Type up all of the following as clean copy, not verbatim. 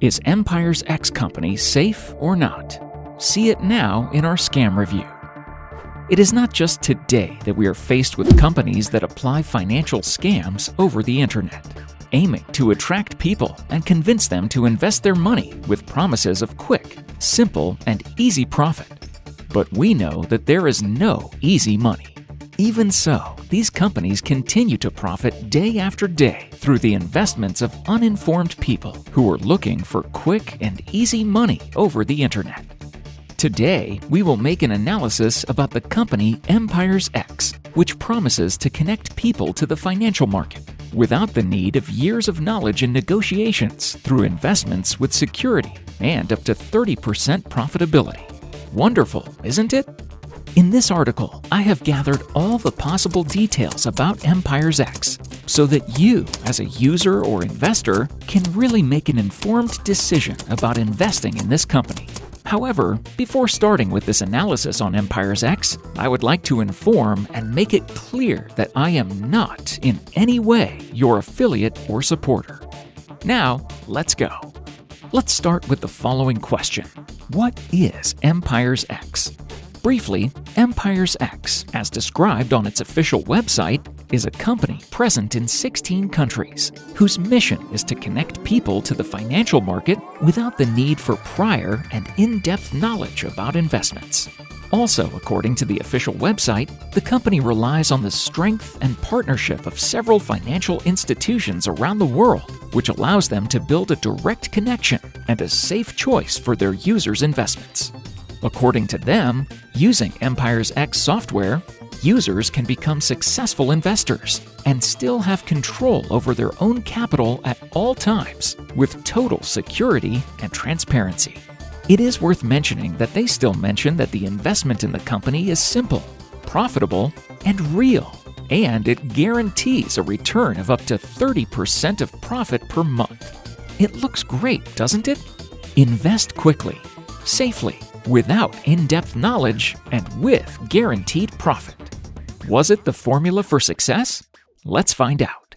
Is EmpiresX company safe or not? See it now in our scam review. It is not just today that we are faced with companies that apply financial scams over the internet, aiming to attract people and convince them to invest their money with promises of quick, simple, and easy profit. But we know that there is no easy money. Even so, these companies continue to profit day after day through the investments of uninformed people who are looking for quick and easy money over the internet. Today, we will make an analysis about the company EmpiresX, which promises to connect people to the financial market without the need of years of knowledge and negotiations through investments with security and up to 30% profitability. Wonderful, isn't it? In this article, I have gathered all the possible details about EmpiresX so that you, as a user or investor, can really make an informed decision about investing in this company. However, before starting with this analysis on EmpiresX, I would like to inform and make it clear that I am not in any way your affiliate or supporter. Now, let's go. Let's start with the following question. What is EmpiresX? Briefly, EmpiresX, as described on its official website, is a company present in 16 countries whose mission is to connect people to the financial market without the need for prior and in-depth knowledge about investments. Also, according to the official website, the company relies on the strength and partnership of several financial institutions around the world, which allows them to build a direct connection and a safe choice for their users' investments. According to them, using EmpiresX software, users can become successful investors and still have control over their own capital at all times with total security and transparency. It is worth mentioning that they still mention that the investment in the company is simple, profitable, and real, and it guarantees a return of up to 30% of profit per month. It looks great, doesn't it? Invest quickly, safely, without in-depth knowledge, and with guaranteed profit. Was it the formula for success? Let's find out.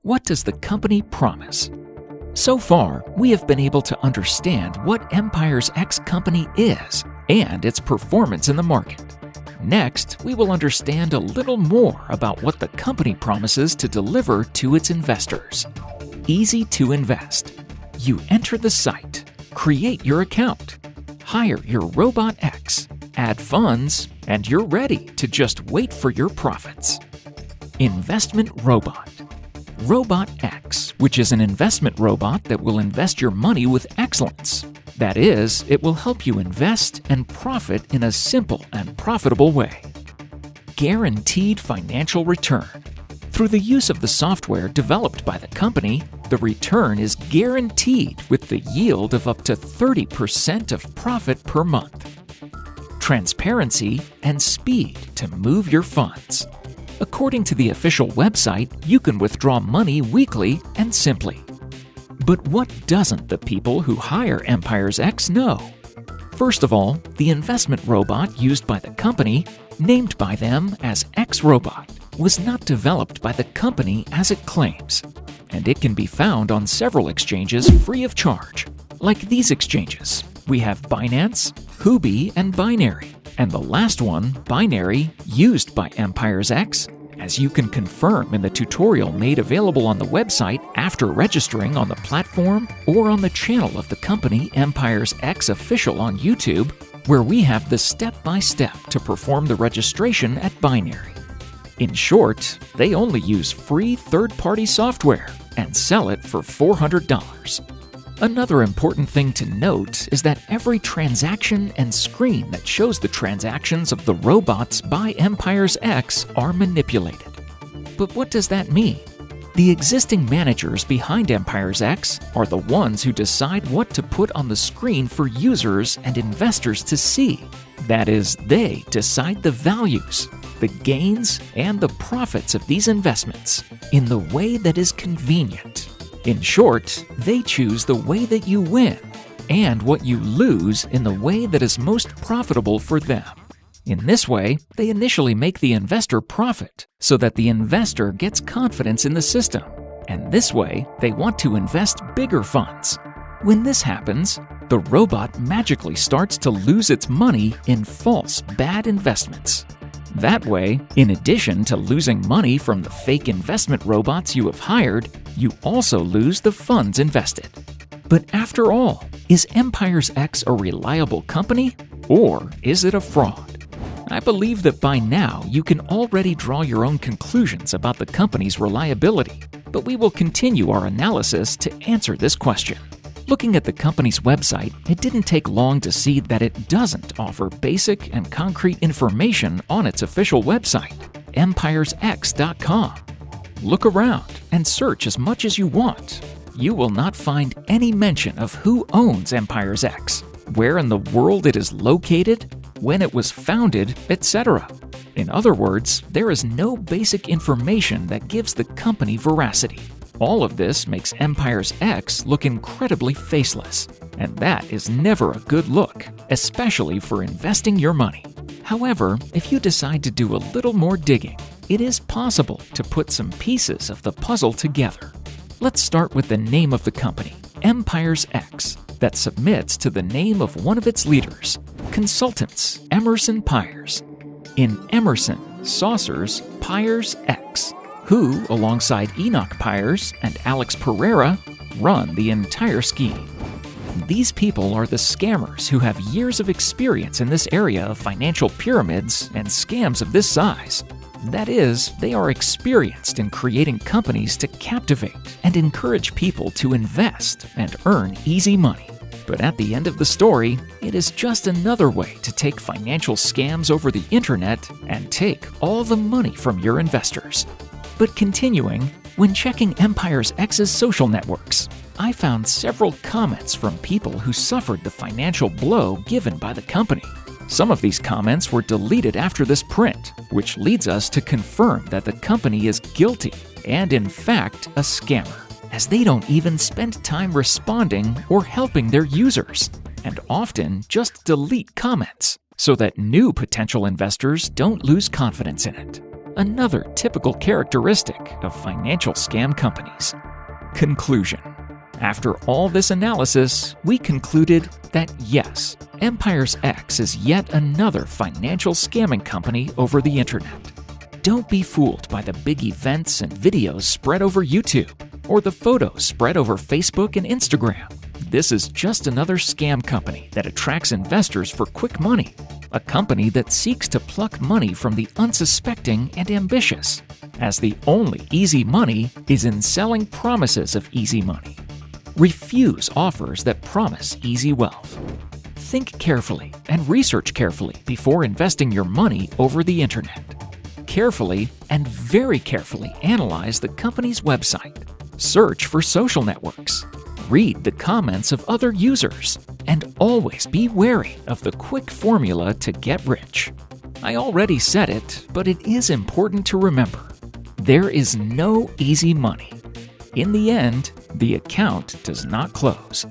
What does the company promise? So far, we have been able to understand what EmpiresX company is and its performance in the market. Next, we will understand a little more about what the company promises to deliver to its investors. Easy to invest. You enter the site, create your account, hire your Robot X, add funds, and you're ready to just wait for your profits. Investment Robot. Robot X, which is an investment robot that will invest your money with excellence. That is, it will help you invest and profit in a simple and profitable way. Guaranteed financial return. Through the use of the software developed by the company, the return is guaranteed with the yield of up to 30% of profit per month. Transparency and speed to move your funds. According to the official website, you can withdraw money weekly and simply. But what doesn't the people who hire EmpiresX know? First of all, the investment robot used by the company, named by them as X-Robot, was not developed by the company as it claims, and it can be found on several exchanges free of charge. Like these exchanges, we have Binance, Huobi, and Binary, and the last one, Binary, used by EmpiresX, as you can confirm in the tutorial made available on the website after registering on the platform or on the channel of the company EmpiresX Official on YouTube, where we have the step-by-step to perform the registration at Binary. In short, they only use free third-party software and sell it for $400. Another important thing to note is that every transaction and screen that shows the transactions of the robots by EmpiresX are manipulated. But what does that mean? The existing managers behind EmpiresX are the ones who decide what to put on the screen for users and investors to see. That is, they decide the values, the gains, and the profits of these investments in the way that is convenient. In short, they choose the way that you win and what you lose in the way that is most profitable for them. In this way, they initially make the investor profit so that the investor gets confidence in the system. And this way, they want to invest bigger funds. When this happens, the robot magically starts to lose its money in false, bad investments. That way, in addition to losing money from the fake investment robots you have hired, you also lose the funds invested. But after all, is EmpiresX a reliable company, or is it a fraud? I believe that by now you can already draw your own conclusions about the company's reliability, but we will continue our analysis to answer this question. Looking at the company's website, it didn't take long to see that it doesn't offer basic and concrete information on its official website, EmpiresX.com. Look around and search as much as you want. You will not find any mention of who owns EmpiresX, where in the world it is located, when it was founded, etc. In other words, there is no basic information that gives the company veracity. All of this makes EmpiresX look incredibly faceless, and that is never a good look, especially for investing your money. However, if you decide to do a little more digging, it is possible to put some pieces of the puzzle together. Let's start with the name of the company, EmpiresX, that submits to the name of one of its leaders, consultants Emerson Pyres. In Emerson, Saucers, Pyres X, who, alongside Enoch Pyres and Alex Pereira, run the entire scheme. These people are the scammers who have years of experience in this area of financial pyramids and scams of this size. That is, they are experienced in creating companies to captivate and encourage people to invest and earn easy money. But at the end of the story, it is just another way to take financial scams over the internet and take all the money from your investors. But continuing, when checking EmpiresX's social networks, I found several comments from people who suffered the financial blow given by the company. Some of these comments were deleted after this print, which leads us to confirm that the company is guilty and in fact a scammer, as they don't even spend time responding or helping their users, and often just delete comments so that new potential investors don't lose confidence in it. Another typical characteristic of financial scam companies. Conclusion. After all this analysis, we concluded that yes, EmpiresX is yet another financial scamming company over the internet. Don't be fooled by the big events and videos spread over YouTube, or the photos spread over Facebook and Instagram. This is just another scam company that attracts investors for quick money. A company that seeks to pluck money from the unsuspecting and ambitious, as the only easy money is in selling promises of easy money. Refuse offers that promise easy wealth. Think carefully and research carefully before investing your money over the internet. Carefully and very carefully analyze the company's website. Search for social networks. Read the comments of other users, and always be wary of the quick formula to get rich. I already said it, but it is important to remember. There is no easy money. In the end, the account does not close.